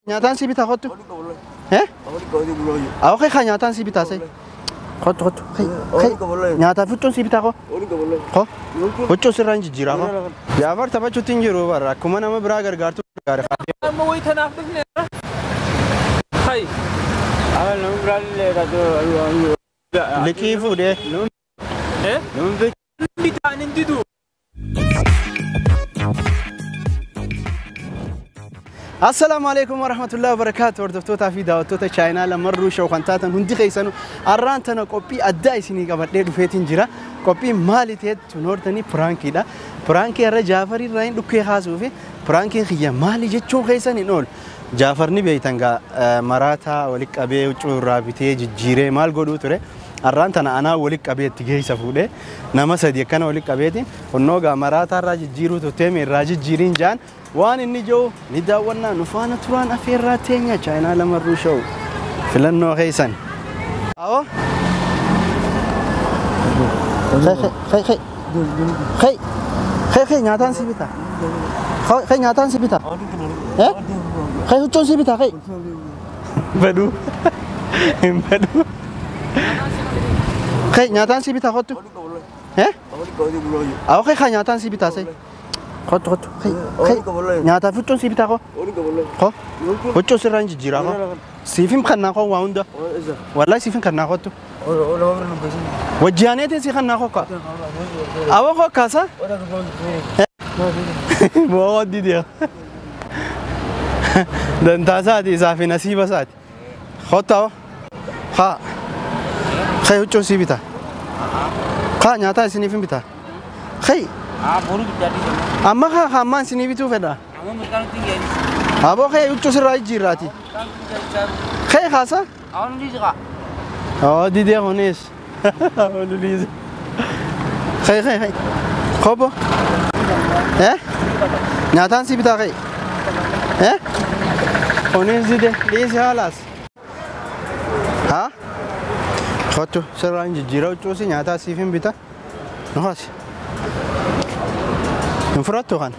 Nyaatan si bitaa kottu. Awwa kai nyaatan si bitaa sai. Kottu. Nyaata fuccuun si bitaa ko. Ko. Fuccuu sirraan jijjiiraa ko. Jaafar taphachuutti hin jiru bara akkuma nama biraa gargaartu gargaare. Amma wayitanaaf dhufneera. Hai. Awal nama biraa illee Liqii fuudhee. Bitaan hin didu. Assalamu alaikum warahmatullahi wabarakatuh. Hordoftoota fi daawwattoota chaayinaa marruu shoo kan taatan hundi keessanuu arraan tana qophii addaa isinii qabadhee dhufeetiin jira. Qophii maali ta'etu noortanii piraankiidha. Piraankii irra Jaafarii irraa hin dhukkee kaasuu fi piraankiin kiyya maali jechuun keessan hin oolu. Jaafarni beeytan gaa maraataa walitti qabee huccuu irraa bitee jijjiiree maal godhuu ture. Arraan tana anaa walitti qabee itti geessa fuudhee nama sadii akkana walitti qabeetiin onnoo gaa maraataa irraa jijjiiruu tutteeme irraa jijjiiriin jaan waan inni jiru ni daawwannaa nu faana turaan afeerraa teenya chaayinaa marruu shoo filannoo keessan. Awwa. Kai nyaataan si bitaa. Kai nyaataan si bitaa. Kai huccuun si bitaa kai. Baduu. Hin baduu. Kai nyaataan si bitaa kottu. Awwa kai nyaataan si bitaa sai. Kottu. Kai nyaata fuccuun si bitaa ko. Ko. Huccuu sirraan jijjiiraa ko. Siifin kannaa ko waa hunda. Wallahi siifin kannaa kottu. Wajjaaneetiin si kannaa kokka. Awwa kokkaasa. Moo didiya. Dantaa isaati isaa fi nasiiba isaati. Kottaa'oo. Haa. Kai huccuun si bitaa. Kaa nyaataa isiniif hin bitaa. Kai. Amma kaa hammaan isinii bituu fedha. Aboo kai huccuu sirraa jijjiirraati. Kai kaasa. Oh didiya kunis. Liza. Kai. Kobo. Nyaataan si bitaa kai. Kunis dide liisi haalaas. Haa? Kottu sirraan jijjiira huccuu si nyaataa siif hin bitaa. Nuhaasi. Hin fudhattu kan.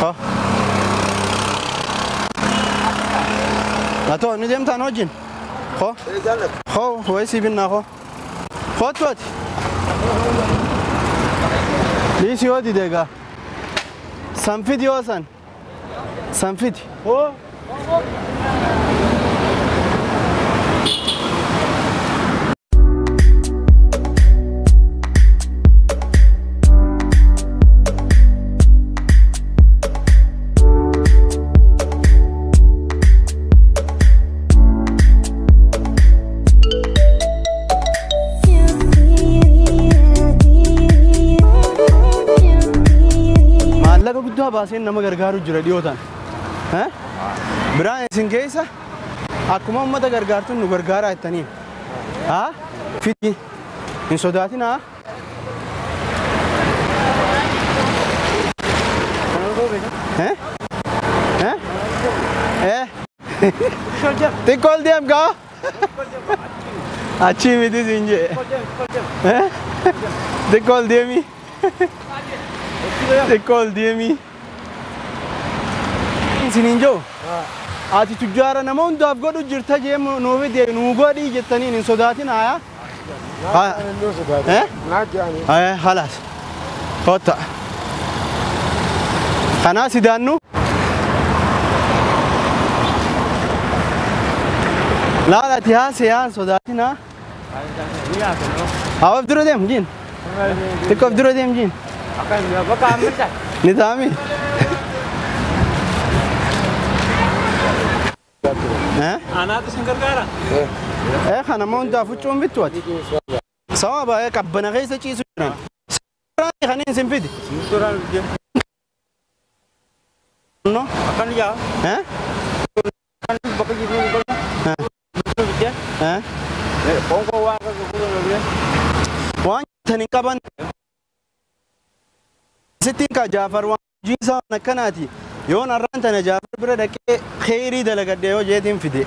Ho. Atoo ni deemtaan wajjin. Ho wayi si binnaa ho. Kottu ati. Liisi yoo dide egaa. Sanfiti yoo san. Sanfiti. Ho. Baaseen nama gargaaru jira dhiyootaan. Biraan isin keessa akkuma uummata gargaartuun nu gargaaraa jettanii. Fiti hin sodaatin haa. Xiqqool deem gaa. Achii miti siin jee. Xiqqool deemi. Xiqqool deemi. Isiniin joo. Ati tujjaara nama hundaaf godhu jirta jee nuufi dee nuu godhii jettaniin hin sodaatin haa. Halaas. Kotta. Kanaa sidaannu. Laala ati haasee haa sodaatin haa. Hawaaf dura deem jiin. Xiqqoof dura deem jiin. Ni taami. Anaatu sin gargaara. Kana ma hundaaf huccuun bittu ati. Sawa baay'ee qabbana keessa ciisu jiran. Siraan kan hin sinfidi. No. Akan jaa. Kan bakka jiru ni kalau. Pongko waan kan gurguruu ni. Waan tani qaban. Sittiin ka Jaafar waan jiisaa akkanaati. Yoon arraan tana Jaafar bira dhaqee kheyrii dalagadhee yoo jeetiin fide.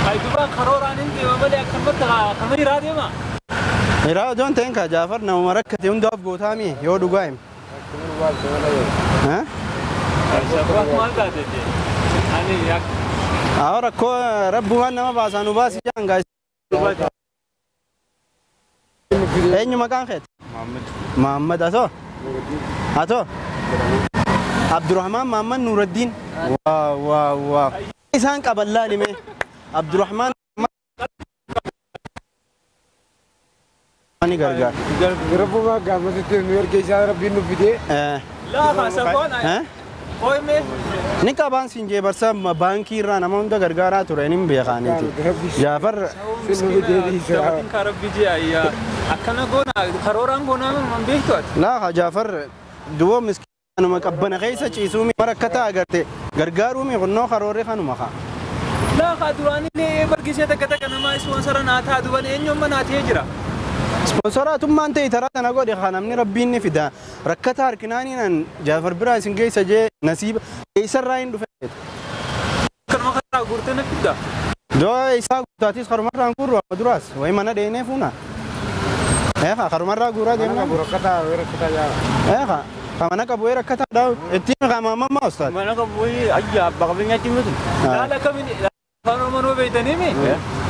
Ay dubra karooraan hin deema malee akkamatti kamii irraa deema. Irraa odoon ta'in ka Jaafar nama rakkate hundaaf gootaami yoo dhugaa him. ها شباب ما قاعد أنا ياك أورا كو ربو ما نما باسانو باس جان guys أي مكان خير محمد أتو عبد الرحمن محمد نور الدين واو إنسان قبل لا لمه عبد الرحمن ماني غرغر ربو ما قامت تنور كيسا ربي نبدي لا خاصة ها قوي مي نكا بان سنجي برسا بانكي رانا ما عند غرغرة ترى بيخاني جعفر سبتين كارب بيجي أيا أكنا قونا خروران قونا من بيتوت لا جعفر دو مسكين أنا ما كبنا خيسة شيء مركتا أغرتي غرغارو مي غنو خروري خانو مخا لا خادواني ليه برجيسة تكتا كنا ما سبونسر ناتا دوان إنيوم ما ناتي جرا سبونسرات ما أنت ترى أنا أقول يا خانم نربيني فدا ركتا أركناني نن جعفر برايس إنجي سجى نصيب إيسر راين دفعت كنا ما خرا قرتنا فدا دو إيسا قطاتيس خرمر رانكور ودراس وين منا دينه فونا إيه خرمر رانكورا دينه وركتا يا إيه كمان كابوي ركتا داو التيم كمان ما أستاذ ما نكابوي أيا بقبلنا تيمتو لا كمين خانو منو بيتني مي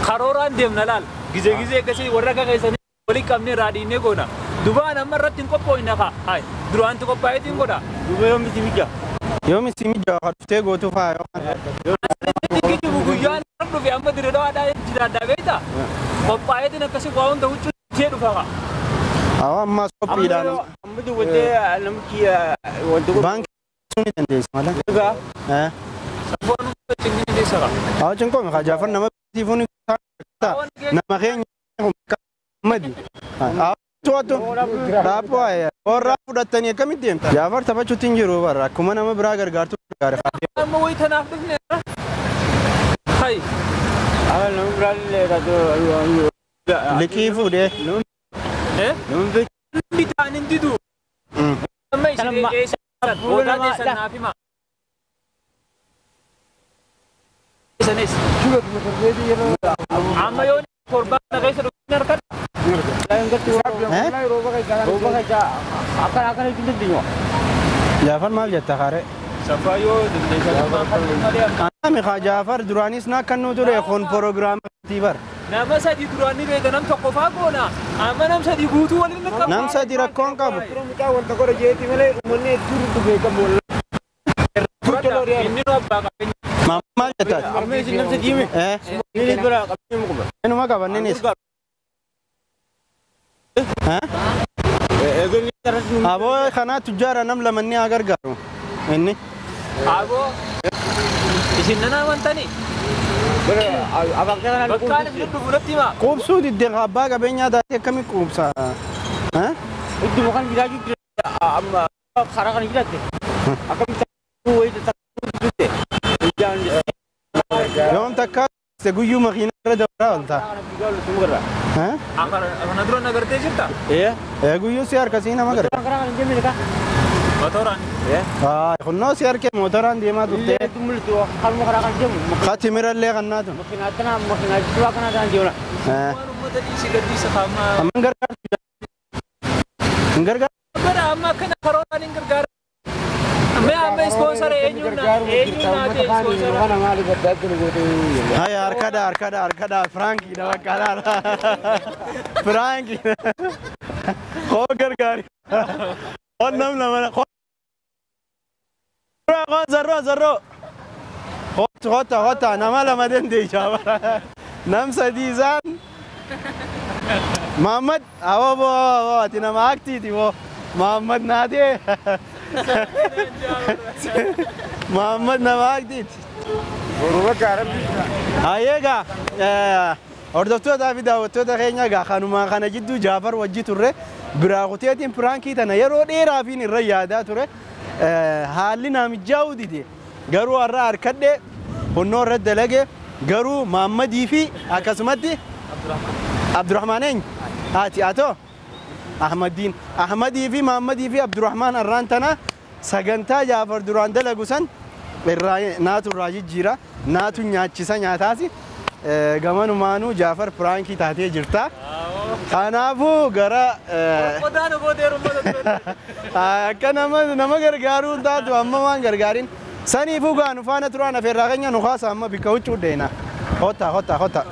خروران ديم نلال جزء كسي وركا كيسني ولي كمني رادي نيكونا دوبانا مرة تنكو بوينا كا هاي دروان تنكو باي تنكونا دوبا يوم تيميجا يوم سيمي جاهر تيجو تفاي تيجي بوجيان ربنا في أمد رضا ada جدا دبيتا باي تنا كسي قاون دوتشو تيرو فاها أو ما سوبي دانو أمد ودي نمكي ودو بانك سوني تنديس مالا ها سبحان الله تنجي دي سرا أو جنكو مخا جعفر نما تيفوني نما خين مدي أو تواتو دابو أيه أورا فودا تانية كم ديم جعفر تبى شو تنجرو برا كمان نما براغر غارتو غار ما هو يتنافس نيرا هاي أنا نمبر اللي كده لكيفو ده إيه نمبر بيتان انديدو ما يصير إيش ولا ده سنافي ما سنيس شو بتمرجي يلا عما يوني قربان نغيس نركض لا ينقطع لا روبا كذا akan itu dia جعفر ما جت خارج سفايو أنا مخا جعفر درانيس نا كنو ترى خون بروجرام تيبر نام سادي دراني بيت نام تقفا كونا أما نام سادي بوتو ولا نكمل نام سادي ركون كابو kita untuk orang jadi mana umurnya turun tu mereka mula ini apa ما جت kami sini nam sedih ni ini berapa kami mau kemana إنه ما كابو نينيس ها ini terus أبو خنا تجار نام لمني أجر قارو إني أبو إسننا وانتني abang kita بكان بنو بنتي ما كوب سود الدغ باغا بينيا داتي كمي كوب سا ها itu bukan kita juga amma kharakan kita tu akan kita itu tak jangan يوم تكاد تقول يوم خينا رد وراء ها أنا أدرون نقدر جدا iya يقول يو سيار كسينا ما قدر kharakan dia mereka motoran خلنا سيار كي موتوران دي ما تبتة itu mulut tu kalau mau kharakan dia خاتي مير اللي غناتو makin ada dua kan ada dia ها rumah tadi si gadis sama منغر منغر أما كنا كورونا نقدر ما sponsor nanti sponsor هاي أركدا فرانكي ده وكالا فرانكي هو غرغاري ونم لما زرو هوتا نما لما دندي شابا نم سديزان محمد أبو تنا معك تي वो محمد نادي محمد نواق ديت هايغا أردفتو دا فيدا وتو خينيا غا خانوما خانا جدو جعفر وجي توري براغوتيتين فرانكي تنا يرو ديرا فين الريادا توري حالنا مجاودي دي غرو ارا اركد هنو رد لغه غرو محمد يفي اكسمتي عبد الرحمن هاتي اتو أحمد يفي محمد يفي عبد الرحمن الرانتنا سجنتا جعفر دران دلقوسن ناتو راجي جيرا ناتو نياتشيسا نياتاسي كمان مانو جعفر فرانكي تحتي جرتا Kanaafuu gara Qodaan boodeeru mata. akka nama gargaaruu taatu amma waan gargaarin saniifuu gaa nu faana turaan afeerraa keenya nu kaasa amma bikka huccuu deena. Hota.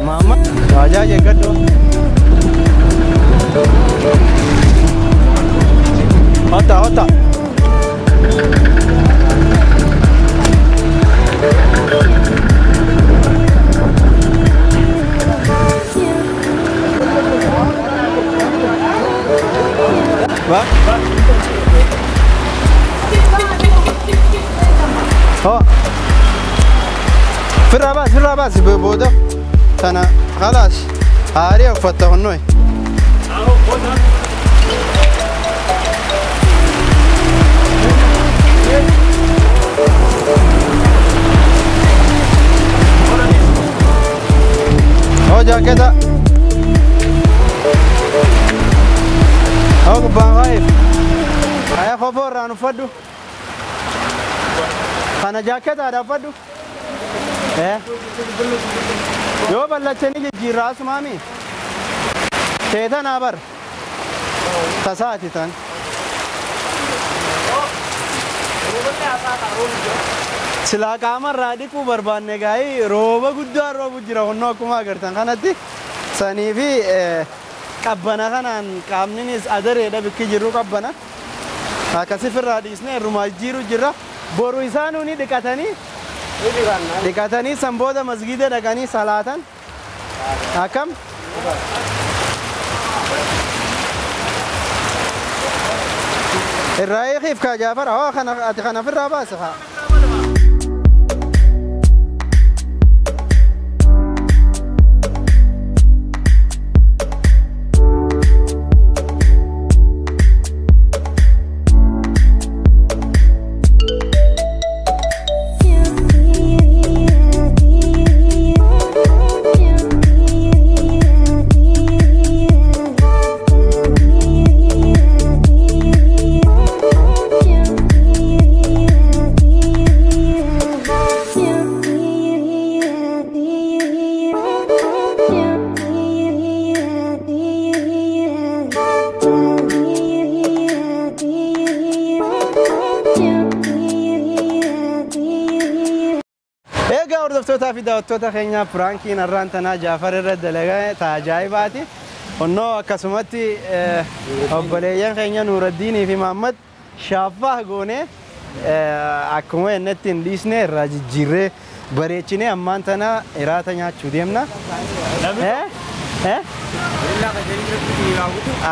Mama, wajah je gaduh. Hota. Ba? Oh. Firabas bodoh. Sana خلاص هاري وفتحوا النوي هو جا كده هو كبان غايب هيا خبر رانو فدو أنا جا كده ada فدو Yo ballachani jirras mami. Seetan abar. Tasaati tan. Sila kamar radi ku barbaanne gaai rooba guddaa roobu jira honno akkuma agartan kanatti sanii fi qabbana kanaan qaamninis adareedha bikki jirru qabbana akkasi firraa dhiisne irrumaa jiru jira boru isaanuni dhiqatanii sanbooda masgida dhaqanii salaatan akkam irraa eegiif kaa jaafara hoo kana firraa baase haa Hordoftoota fi daawwattoota keenya Firaankiin har'aan tanaa Jaafar irra dalagaa taajaa'ibaati. Onnoo akkasumatti obboleeyyan keenya Nuuraddiinii fi Mahammad shaaffaa goonee akkuma innatti hin dhiisne irraa jijjiirree bareechinee ammaan tana iraata nyaachuu deemna.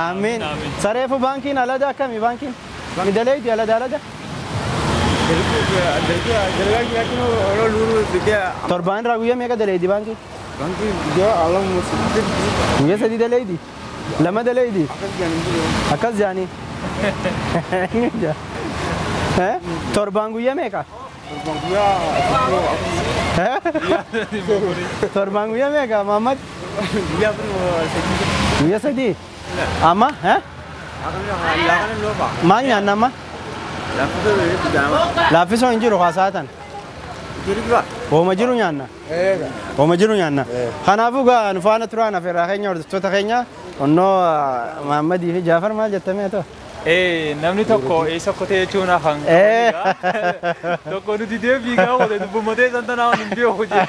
Amiin. Sareefu baankiin alada akkamii baankiin? Midaleeyti alada. Torbaan irraa guyyaa meeqa daleedi baankii? Baankii guyyaa alamu guyyaa sadii daleedi? Lama daleedi? Akkas jaanii? Torbaan guyyaa meeqa? Torbaan guyyaa meeqa Mahammad? Guyyaa sadii? Amma? Maal nyaanna amma? Laaffisoo hin jiru haasaatan. Ooma jiru nyaanna. Ooma jiru nyaanna. Kanaafuu gaa nu faana turaan afeerraa keenya hordoftoota keenya onnoo Mahammadii fi Jaafar maal jettamee ta'u? Namni tokko eessa kotee jechuun afaan tokko nuti deebiigaa qote dubbummatee santanaa waan hin beeku jee.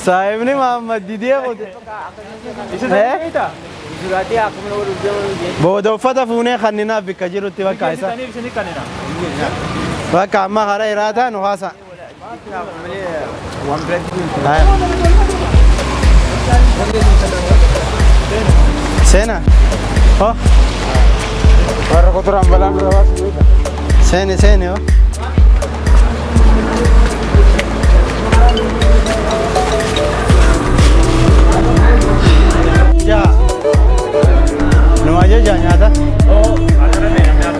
Saayibni Mahammad didee qote. Isa saniidha? Booda uffata fuunee kanninaaf bikka jirutti bakka isa. Bakka amma hara iraataa nu haasa. Seena. Oh. Warra kotoraan balaan bira baasu. Seeni oh. Ya. Nu aja jangan nyata. Oh, ada nih nyata.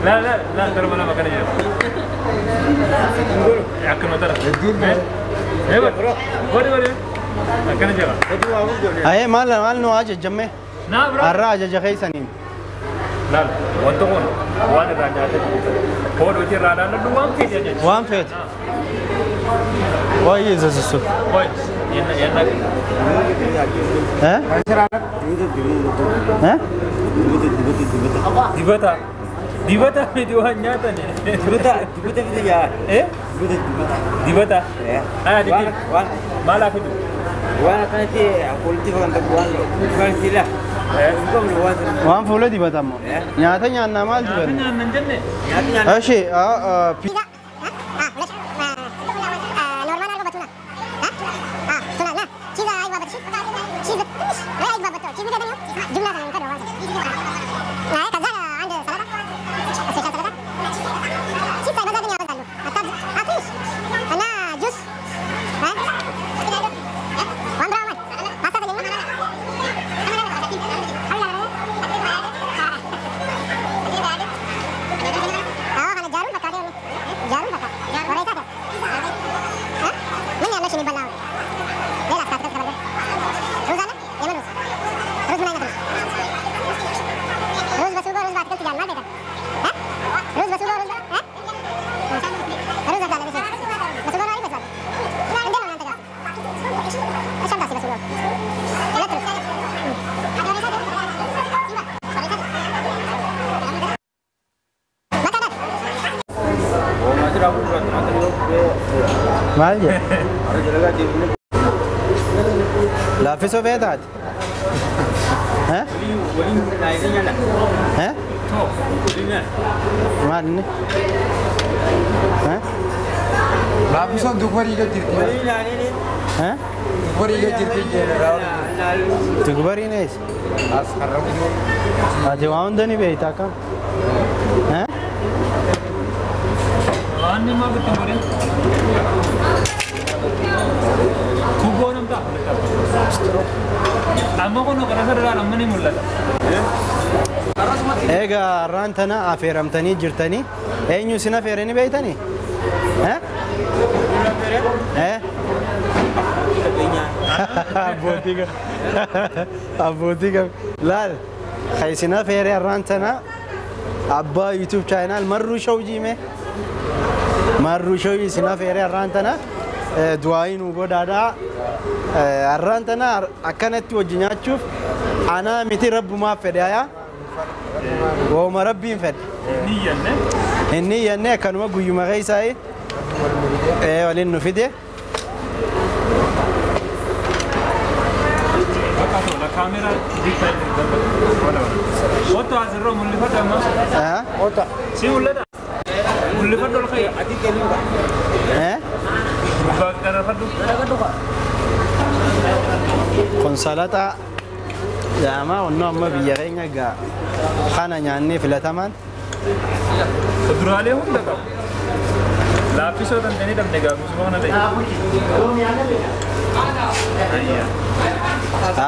لا لا لا ترى ما كان يجي نقول ياكل ما ترى ايوه وري كان يجي اي مال نو اجى جمع نعم برو الراجة جخي سنين لا وانتون وانا راجع فور وجه رادا دوام في جاي وان فيت واي زسو وای yana ها ها dibata video nyata nih Dibata itu ya. dibata di malah itu Wana kan ti politik kan bukan bukan sila. Engkau bukan. وان فولو دي بتامو نياتا نيانا مال دي بن nyanan jenne اشي مال جه لا في سوفيتات ها ها مال ني ها لا في سوق دوباري كتير ها دوباري كتير تكبري نيس هذا وان دني بيتا كم ها Ani mau bertemu kubo nampak. Amma kono karena ada nama ni mulla. ايغا رانتنا افيرمتني جرتني اي نيو سنا فيرني بيتني ها ها ابوتيك ابوتيك لا خيسنا فيري رانتنا ابا يوتيوب channel مرو شو جيمه مرو شو سنا فيري رانتنا دواين وغدادا رانتنا اكنت وجنياچوف انا متي رب ما فدايا وما ربي فد Niyan ne? النية النية كانوا ما قيوم غيساي إيه ولين نفيده Bakato la kamera dikta wala. Foto azro mulli fada ma. ها Otak. Si mulla da. Mulli fada la khay. Ati kelu ka. ها Bakar fadu. كونسالتا يا ما والنوم ما بيجينا جا خانا يعني في الثمن Kudurale hunda ka. Lapiso dan tani dam nega musuh mana dai. Ayya.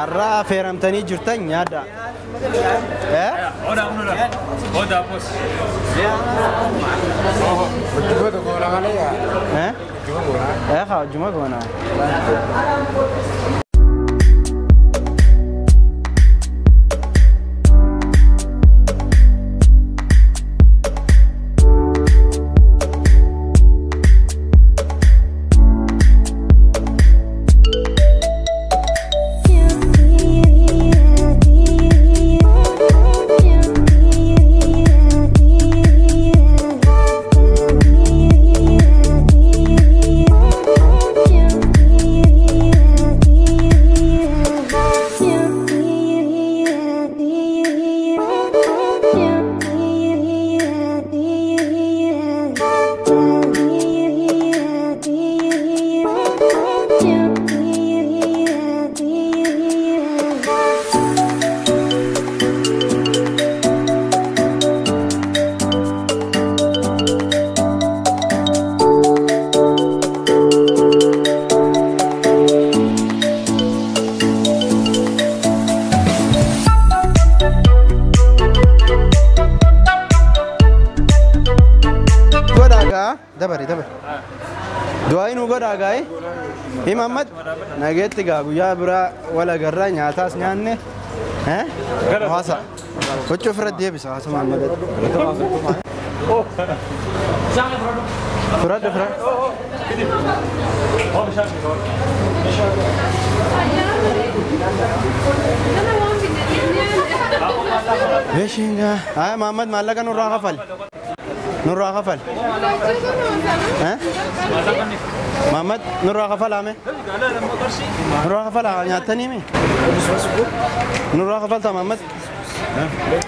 الرا فيرمتني جرتني هذا ها Oda unura. Oda pos. Juga tu orang mana ya? ها ها خا جمعة كنا Yeah. دبري دعائي نقول أجاي هي محمد نجيت جاكو يا برا ولا جرّا نياتاس نيانه ها هاسا وتشوف رديه بس هاسا محمد فرد ايش هنا ها محمد مالك نور غفل ها محمد نور غفل عمي نور غفل نياتني مي نور غفل تا محمد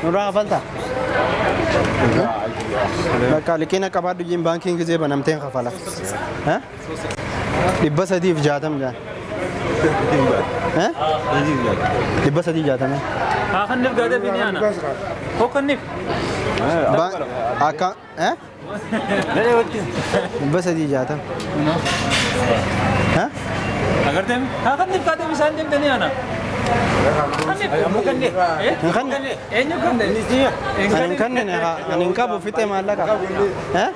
نور غفل تا لكن كبار جيم بانكينج زي بنامتين غفلة ها لبس هدي في جاتم جا ها لبس هدي جاتم خنف قاعدة فيني أنا هو خنف أكا ها لبس هدي جاتم ها अगर तुम हाँ खन्ने का तो मिसाल दें तने आना खन्ने ने हाँ इनका बुफिते माला का हैं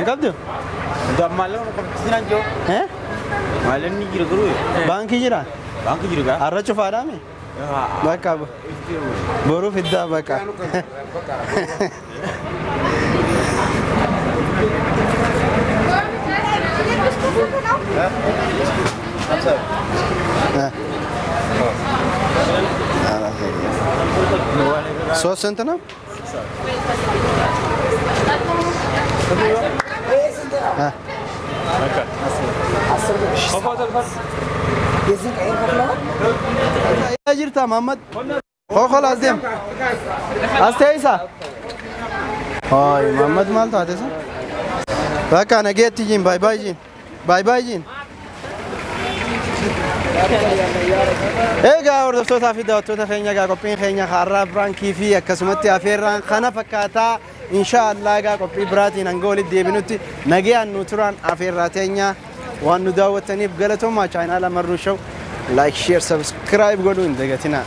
कब जो Udah malam kemana jo? Malam ni kira guru ya? Bangki jira ka? Arra cufara mi? Baka boru fidda baka. Sos sentana? ها يا جرتا محمد هو خلاص ديم استيسا هاي محمد مال تاتسا بقى انا جيت جين باي جين egaa hordoftoota fi daawwattoota keenya egaa qophiin keenya har'aa biraankii fi akkasumatti afeerraan kana fakkaataa inshaallah egaa qophii biraatiin hanga walitti deebinutti nagayaan nu turaan afeerraa teenya waan nu daawwattaniif galatoomaa chaayinaala marruu show like share subscribe godhuu hin dagatinaa